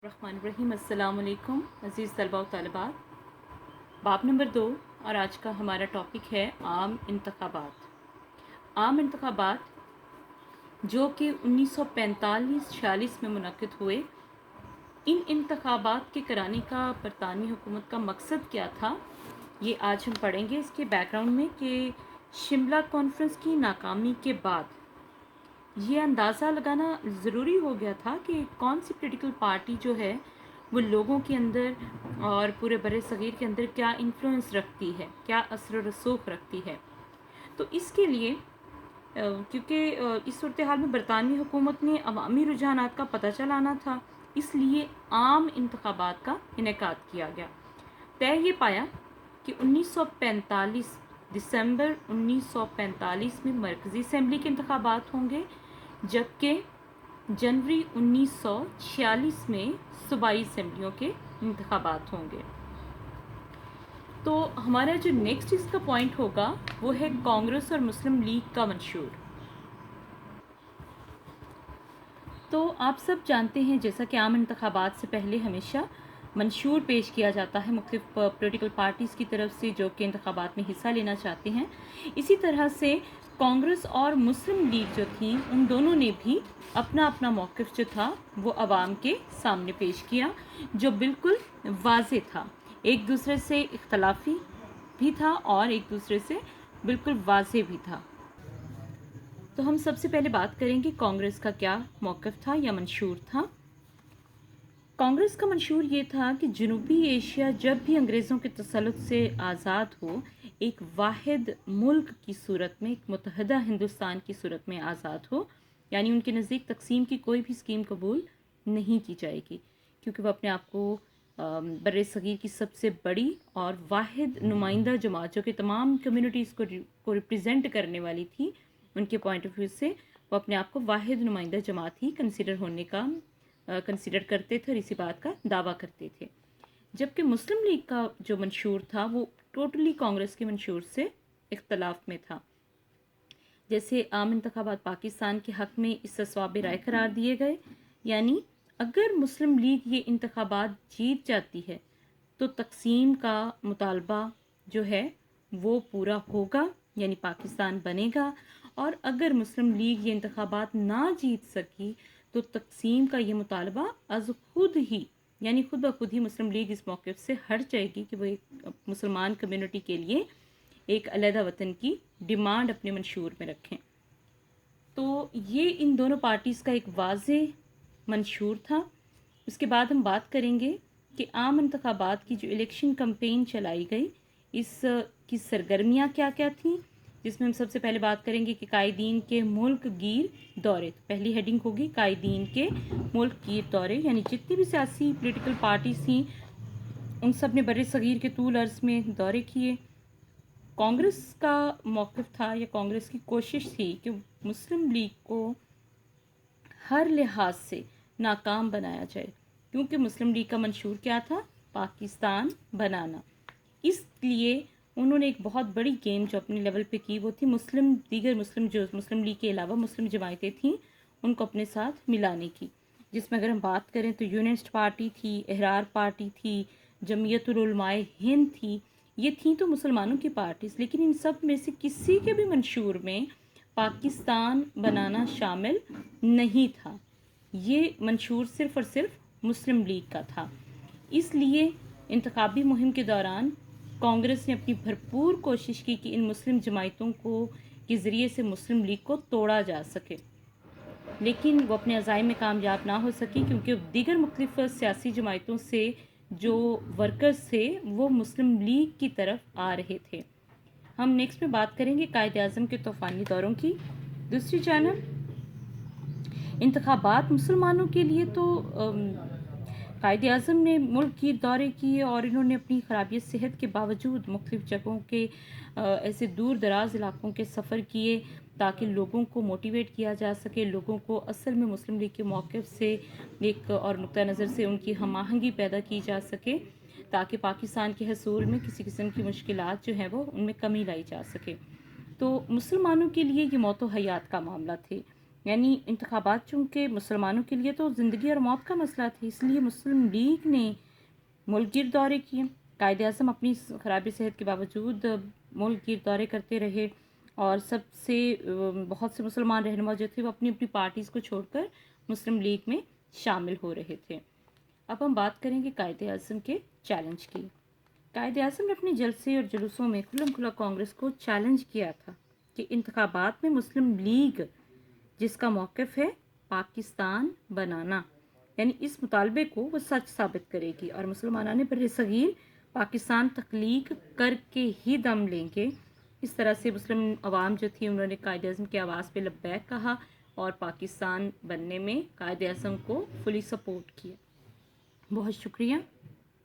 الرحمن الرحیم السلام علیکم عزیز طلباء و طالبات۔ باب نمبر 2 اور آج کا ہمارا ٹاپک ہے عام انتخابات۔ عام انتخابات جو کہ 1945-46 میں منعقد ہوئے، ان انتخابات کے کرانے کا برطانوی حکومت کا مقصد کیا تھا، یہ آج ہم پڑھیں گے اس کے بیک گراؤنڈ میں کہ شملہ کانفرنس کی ناکامی کے بعد یہ اندازہ لگانا ضروری ہو گیا تھا کہ کون سی پولیٹیکل پارٹی جو ہے وہ لوگوں کے اندر اور پورے بر صغیر کے اندر کیا انفلوئنس رکھتی ہے، کیا اثر و رسوخ رکھتی ہے۔ تو اس کے لیے کیونکہ اس صورتحال میں برطانوی حکومت نے عوامی رجحانات کا پتہ چلانا تھا، اس لیے عام انتخابات کا انعقاد کیا گیا۔ طے یہ پایا کہ 1945 دسمبر 1945 میں مرکزی اسمبلی کے انتخابات ہوں گے، جبکہ جنوری 1946 میں صوبائی اسمبلیوں کے انتخابات ہوں گے۔ تو ہمارا جو نیکسٹ اس کا پوائنٹ ہوگا وہ ہے کانگریس اور مسلم لیگ کا منشور۔ تو آپ سب جانتے ہیں جیسا کہ عام انتخابات سے پہلے ہمیشہ منشور پیش کیا جاتا ہے مختلف پولیٹیکل پارٹیز کی طرف سے جو کہ انتخابات میں حصہ لینا چاہتے ہیں۔ اسی طرح سے کانگریس اور مسلم لیگ جو تھیں ان دونوں نے بھی اپنا اپنا موقف جو تھا وہ عوام کے سامنے پیش کیا، جو بالکل واضح تھا، ایک دوسرے سے اختلافی بھی تھا اور ایک دوسرے سے بالکل واضح بھی تھا۔ تو ہم سب سے پہلے بات کریں گے کانگریس کا کیا موقف تھا یا منشور تھا۔ کانگریس کا منشور یہ تھا کہ جنوبی ایشیا جب بھی انگریزوں کے تسلط سے آزاد ہو، ایک واحد ملک کی صورت میں، ایک متحدہ ہندوستان کی صورت میں آزاد ہو، یعنی ان کے نزدیک تقسیم کی کوئی بھی اسکیم قبول نہیں کی جائے گی، کیونکہ وہ اپنے آپ کو بر صغیر کی سب سے بڑی اور واحد نمائندہ جماعت جو کہ تمام کمیونٹیز کو ریپرزینٹ کرنے والی تھی، ان کے پوائنٹ آف ویو سے وہ اپنے آپ کو واحد نمائندہ جماعت ہی کنسیڈر کرتے تھے اور اسی بات کا دعویٰ کرتے تھے۔ جبکہ مسلم لیگ کا جو منشور تھا وہ ٹوٹلی کانگریس کے منشور سے اختلاف میں تھا۔ جیسے عام انتخابات پاکستان کے حق میں اس اسباب رائے قرار دیے گئے، یعنی اگر مسلم لیگ یہ انتخابات جیت جاتی ہے تو تقسیم کا مطالبہ جو ہے وہ پورا ہوگا، یعنی پاکستان بنے گا، اور اگر مسلم لیگ یہ انتخابات نہ جیت سکی تو تقسیم کا یہ مطالبہ از خود ہی، یعنی خود بخود ہی مسلم لیگ اس موقف سے ہٹ جائے گی کہ وہ ایک مسلمان کمیونٹی کے لیے ایک علیحدہ وطن کی ڈیمانڈ اپنے منشور میں رکھیں۔ تو یہ ان دونوں پارٹیز کا ایک واضح منشور تھا۔ اس کے بعد ہم بات کریں گے کہ عام انتخابات کی جو الیکشن کمپین چلائی گئی اس کی سرگرمیاں کیا کیا تھیں، جس میں ہم سب سے پہلے بات کریں گے کہ قائدین کے ملک گیر دورے۔ پہلی ہیڈنگ ہوگی قائدین کے ملک گیر دورے، یعنی جتنی بھی سیاسی پولیٹیکل پارٹیز تھیں ان سب نے بر صغیر کے طول عرض میں دورے کیے۔ کانگریس کا موقف تھا یا کانگریس کی کوشش تھی کہ مسلم لیگ کو ہر لحاظ سے ناکام بنایا جائے، کیونکہ مسلم لیگ کا منشور کیا تھا؟ پاکستان بنانا۔ اس لیے انہوں نے ایک بہت بڑی گیم جو اپنے لیول پہ کی وہ تھی دیگر مسلم لیگ کے علاوہ مسلم جماعتیں تھیں ان کو اپنے ساتھ ملانے کی، جس میں اگر ہم بات کریں تو یونسٹ پارٹی تھی، احرار پارٹی تھی، جمعیت العلماء ہند تھی، یہ تھیں تو مسلمانوں کی پارٹیز، لیکن ان سب میں سے کسی کے بھی منشور میں پاکستان بنانا شامل نہیں تھا۔ یہ منشور صرف اور صرف مسلم لیگ کا تھا۔ اس لیے انتخابی مہم کے دوران کانگریس نے اپنی بھرپور کوشش کی کہ ان مسلم جماعتوں کے ذریعے سے مسلم لیگ کو توڑا جا سکے، لیکن وہ اپنے عزائم میں کامیاب نہ ہو سکی، کیونکہ دیگر مختلف سیاسی جماعتوں سے جو ورکرز تھے وہ مسلم لیگ کی طرف آ رہے تھے۔ ہم نیکسٹ میں بات کریں گے قائد اعظم کے طوفانی دوروں کی۔ دوسری جانب انتخابات مسلمانوں کے لیے تو قائد اعظم نے ملک کی دورے کیے اور انہوں نے اپنی خرابی صحت کے باوجود مختلف جگہوں کے ایسے دور دراز علاقوں کے سفر کیے تاکہ لوگوں کو موٹیویٹ کیا جا سکے، لوگوں کو اصل میں مسلم لیگ کے موقف سے ایک اور نقطہ نظر سے ان کی ہم آہنگی پیدا کی جا سکے، تاکہ پاکستان کے حصول میں کسی قسم کی مشکلات جو ہیں وہ ان میں کمی لائی جا سکے۔ تو مسلمانوں کے لیے یہ موت و حیات کا معاملہ تھے۔ یعنی انتخابات چونکہ مسلمانوں کے لیے تو زندگی اور موت کا مسئلہ تھا، اس لیے مسلم لیگ نے ملک گیر دورے کیے۔ قائد اعظم اپنی خراب صحت کے باوجود ملک گیر دورے کرتے رہے، اور بہت سے مسلمان رہنما جو تھے وہ اپنی اپنی پارٹیز کو چھوڑ کر مسلم لیگ میں شامل ہو رہے تھے۔ اب ہم بات کریں گے قائد اعظم کے چیلنج کی۔ قائد اعظم نے اپنے جلسے اور جلوسوں میں کھلم کھلا کانگریس کو چیلنج کیا تھا کہ انتخابات میں مسلم لیگ جس کا موقف ہے پاکستان بنانا، یعنی اس مطالبے کو وہ سچ ثابت کرے گی، اور مسلمانان بر صغیر پاکستان تخلیق کر کے ہی دم لیں گے۔ اس طرح سے مسلم عوام جو تھی انہوں نے قائد اعظم کی آواز پہ لبیک کہا اور پاکستان بننے میں قائد اعظم کو فلی سپورٹ کیا۔ بہت شکریہ۔